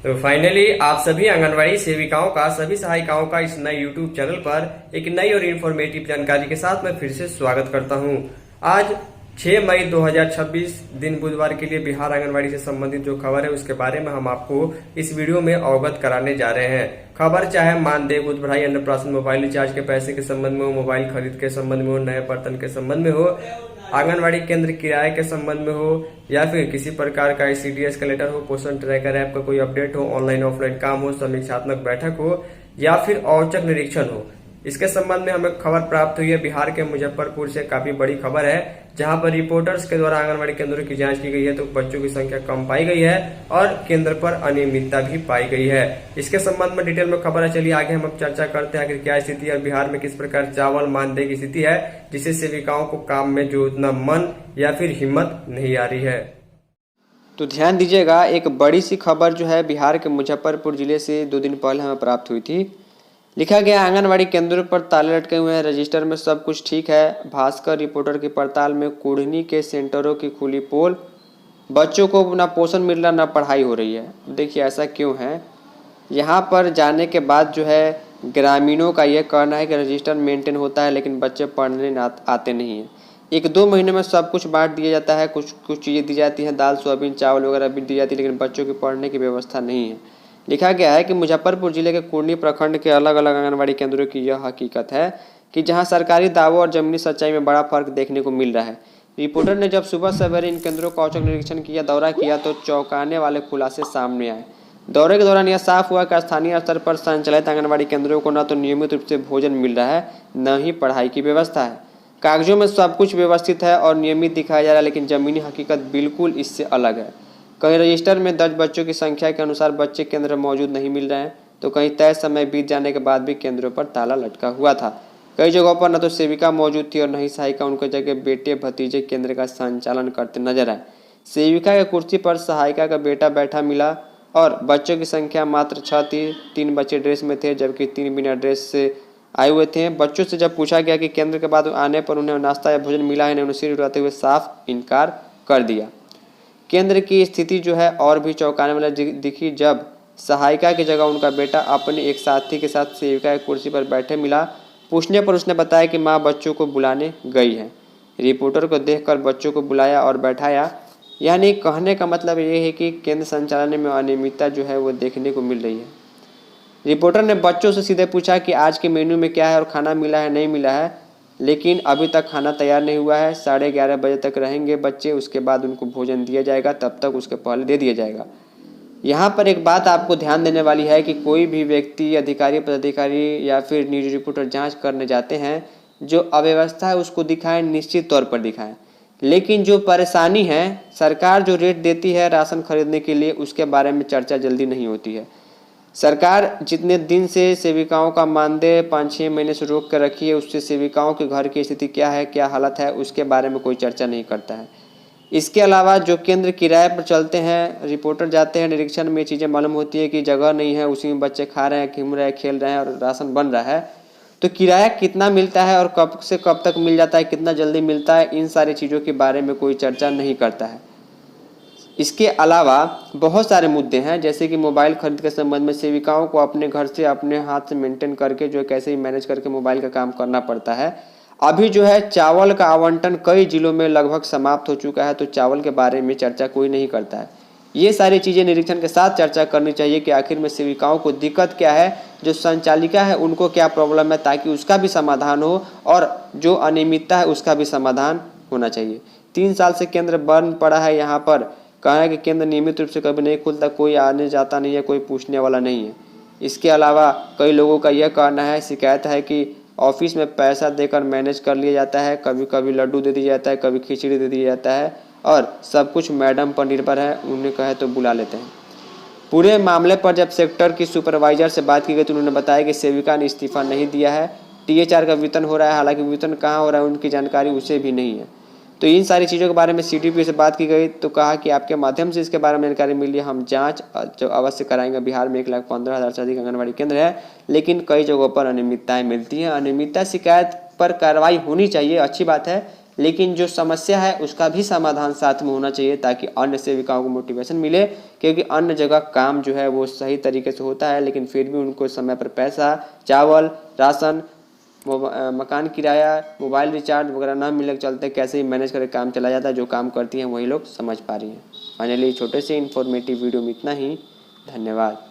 तो फाइनली आप सभी आंगनवाड़ी सेविकाओं का, सभी सहायिकाओं का इस नए यूट्यूब चैनल पर एक नई और इन्फॉर्मेटिव जानकारी के साथ मैं फिर से स्वागत करता हूं। आज 6 मई 2026 दिन बुधवार के लिए बिहार आंगनवाड़ी से संबंधित जो खबर है उसके बारे में हम आपको इस वीडियो में अवगत कराने जा रहे हैं। खबर चाहे मानदेय, दूध बढ़ाई, अन्नप्राशन, मोबाइल रिचार्ज के पैसे के संबंध में हो, मोबाइल खरीद के संबंध में हो, नए बर्तन के संबंध में हो, आंगनवाड़ी केंद्र किराए के संबंध में हो, या फिर किसी प्रकार का ICDS का लेटर हो, पोषण ट्रैकर ऐप का कोई अपडेट हो, ऑनलाइन ऑफलाइन काम हो, समीक्षात्मक बैठक हो, या फिर औचक निरीक्षण हो, इसके संबंध में हमें खबर प्राप्त हुई है। बिहार के मुजफ्फरपुर से काफी बड़ी खबर है, जहां पर रिपोर्टर्स के द्वारा आंगनवाड़ी केंद्रों की जांच की गई है तो बच्चों की संख्या कम पाई गई है और केंद्र पर अनियमितता भी पाई गई है। इसके संबंध में डिटेल में खबर है। चलिए आगे हम चर्चा करते हैं आखिर क्या स्थिति है, बिहार में किस प्रकार चावल मानदेय की स्थिति है, जिससे सेविकाओं को काम में जो उतना मन या फिर हिम्मत नहीं आ रही है। तो ध्यान दीजिएगा, एक बड़ी सी खबर जो है बिहार के मुजफ्फरपुर जिले से 2 दिन पहले हमें प्राप्त हुई थी। लिखा गया, आंगनवाड़ी केंद्रों पर ताले लटके हुए हैं, रजिस्टर में सब कुछ ठीक है। भास्कर रिपोर्टर की पड़ताल में कुढ़नी के सेंटरों की खुली पोल, बच्चों को ना पोषण मिल रहा ना पढ़ाई हो रही है। देखिए ऐसा क्यों है, यहाँ पर जाने के बाद जो है ग्रामीणों का यह कहना है कि रजिस्टर मेंटेन होता है लेकिन बच्चे पढ़ने आते नहीं हैं। 1-2 महीने में सब कुछ बांट दिया जाता है, कुछ चीज़ें दी जाती हैं, दाल सोयाबीन चावल वगैरह भी दी जाती है, लेकिन बच्चों की पढ़ने की व्यवस्था नहीं है। लिखा गया है कि मुजफ्फरपुर जिले के कुढ़नी प्रखंड के अलग अलग आंगनवाड़ी केंद्रों की यह हकीकत है कि जहां सरकारी दावों और जमीनी सच्चाई में बड़ा फर्क देखने को मिल रहा है। रिपोर्टर ने जब सुबह सवेरे इन केंद्रों का औचक निरीक्षण किया, दौरा किया, तो चौंकाने वाले खुलासे सामने आए। दौरे के दौरान यह साफ हुआ कि स्थानीय स्तर पर संचालित आंगनवाड़ी केंद्रों को न तो नियमित रूप से भोजन मिल रहा है, न ही पढ़ाई की व्यवस्था है। कागजों में सब कुछ व्यवस्थित है और नियमित दिखाया जा रहा है, लेकिन जमीनी हकीकत बिल्कुल इससे अलग है। कहीं रजिस्टर में दर्ज बच्चों की संख्या के अनुसार बच्चे केंद्र मौजूद नहीं मिल रहे हैं, तो कहीं तय समय बीत जाने के बाद भी केंद्रों पर ताला लटका हुआ था। कई जगहों पर न तो सेविका मौजूद थी और न ही सहायिका, उनके जगह बेटे भतीजे केंद्र का संचालन करते नजर आए। सेविका की कुर्सी पर सहायिका का बेटा बैठा मिला और बच्चों की संख्या मात्र 6 थी। 3 बच्चे ड्रेस में थे जबकि 3 बिना ड्रेस से आए हुए थे। बच्चों से जब पूछा गया कि केंद्र के बाद आने पर उन्हें नाश्ता या भोजन मिला है, उन्होंने सिर उठाते हुए साफ इनकार कर दिया। केंद्र की स्थिति जो है और भी चौंकाने वाली दिखी जब सहायिका की जगह उनका बेटा अपने एक साथी के साथ सेविका की कुर्सी पर बैठे मिला। पूछने पर उसने बताया कि मां बच्चों को बुलाने गई है। रिपोर्टर को देखकर बच्चों को बुलाया और बैठाया। यानी कहने का मतलब ये है कि केंद्र संचालन में अनियमितता जो है वो देखने को मिल रही है। रिपोर्टर ने बच्चों से सीधे पूछा कि आज के मेन्यू में क्या है और खाना मिला है नहीं मिला है, लेकिन अभी तक खाना तैयार नहीं हुआ है। 11:30 बजे तक रहेंगे बच्चे, उसके बाद उनको भोजन दिया जाएगा, तब तक उसके पहले दे दिया जाएगा। यहाँ पर एक बात आपको ध्यान देने वाली है कि कोई भी व्यक्ति, अधिकारी, पदाधिकारी या फिर न्यूज रिपोर्टर जांच करने जाते हैं, जो अव्यवस्था है उसको दिखाएं, निश्चित तौर पर दिखाएं, लेकिन जो परेशानी है, सरकार जो रेट देती है राशन खरीदने के लिए, उसके बारे में चर्चा जल्दी नहीं होती है। सरकार जितने दिन से सेविकाओं का मानदेय 5-6 महीने से रोक कर रखी है, उससे सेविकाओं के घर की स्थिति क्या है, क्या हालत है, उसके बारे में कोई चर्चा नहीं करता है। इसके अलावा जो केंद्र किराए पर चलते हैं, रिपोर्टर जाते हैं, निरीक्षण में चीज़ें मालूम होती है कि जगह नहीं है, उसी में बच्चे खा रहे हैं, घूम रहे हैं, खेल रहे हैं और राशन बन रहा है, तो किराया कितना मिलता है और कब से कब तक मिल जाता है, कितना जल्दी मिलता है, इन सारी चीज़ों के बारे में कोई चर्चा नहीं करता है। इसके अलावा बहुत सारे मुद्दे हैं, जैसे कि मोबाइल खरीद के संबंध में सेविकाओं को अपने घर से अपने हाथ से मेंटेन करके जो कैसे ही मैनेज करके मोबाइल का काम करना पड़ता है। अभी जो है चावल का आवंटन कई जिलों में लगभग समाप्त हो चुका है, तो चावल के बारे में चर्चा कोई नहीं करता है। ये सारी चीज़ें निरीक्षण के साथ चर्चा करनी चाहिए कि आखिर में सेविकाओं को दिक्कत क्या है, जो संचालिका है उनको क्या प्रॉब्लम है, ताकि उसका भी समाधान हो और जो अनियमितता है उसका भी समाधान होना चाहिए। 3 साल से केंद्र बंद पड़ा है। यहाँ पर कहा है कि केंद्र नियमित रूप से कभी नहीं खुलता, कोई आने जाता नहीं है, कोई पूछने वाला नहीं है। इसके अलावा कई लोगों का यह कहना है, शिकायत है कि ऑफिस में पैसा देकर मैनेज कर लिया जाता है, कभी कभी लड्डू दे दिया जाता है, कभी खिचड़ी दे दिया जाता है और सब कुछ मैडम पर निर्भर है, उन्हें कहे तो बुला लेते हैं। पूरे मामले पर जब सेक्टर की सुपरवाइजर से बात की गई तो उन्होंने बताया कि सेविका ने इस्तीफा नहीं दिया है, THR का वेतन हो रहा है, हालांकि वेतन कहाँ हो रहा है उनकी जानकारी उसे भी नहीं है। तो इन सारी चीज़ों के बारे में CDPO से बात की गई तो कहा कि आपके माध्यम से इसके बारे में जानकारी मिली, हम जांच जो अवश्य कराएंगे। बिहार में 1,15,000 से अधिक आंगनबाड़ी केंद्र है, लेकिन कई जगहों पर अनियमितताएं मिलती हैं। अनियमितता शिकायत पर कार्रवाई होनी चाहिए, अच्छी बात है, लेकिन जो समस्या है उसका भी समाधान साथ में होना चाहिए, ताकि अन्य सेविकाओं को मोटिवेशन मिले। क्योंकि अन्य जगह काम जो है वो सही तरीके से होता है, लेकिन फिर भी उनको समय पर पैसा, चावल, राशन, मकान किराया, मोबाइल रिचार्ज वगैरह ना मिलने के चलते कैसे ही मैनेज करके काम चला जाता है। जो काम करती हैं वही लोग समझ पा रही हैं। फाइनली छोटे से इन्फॉर्मेटिव वीडियो में इतना ही। धन्यवाद।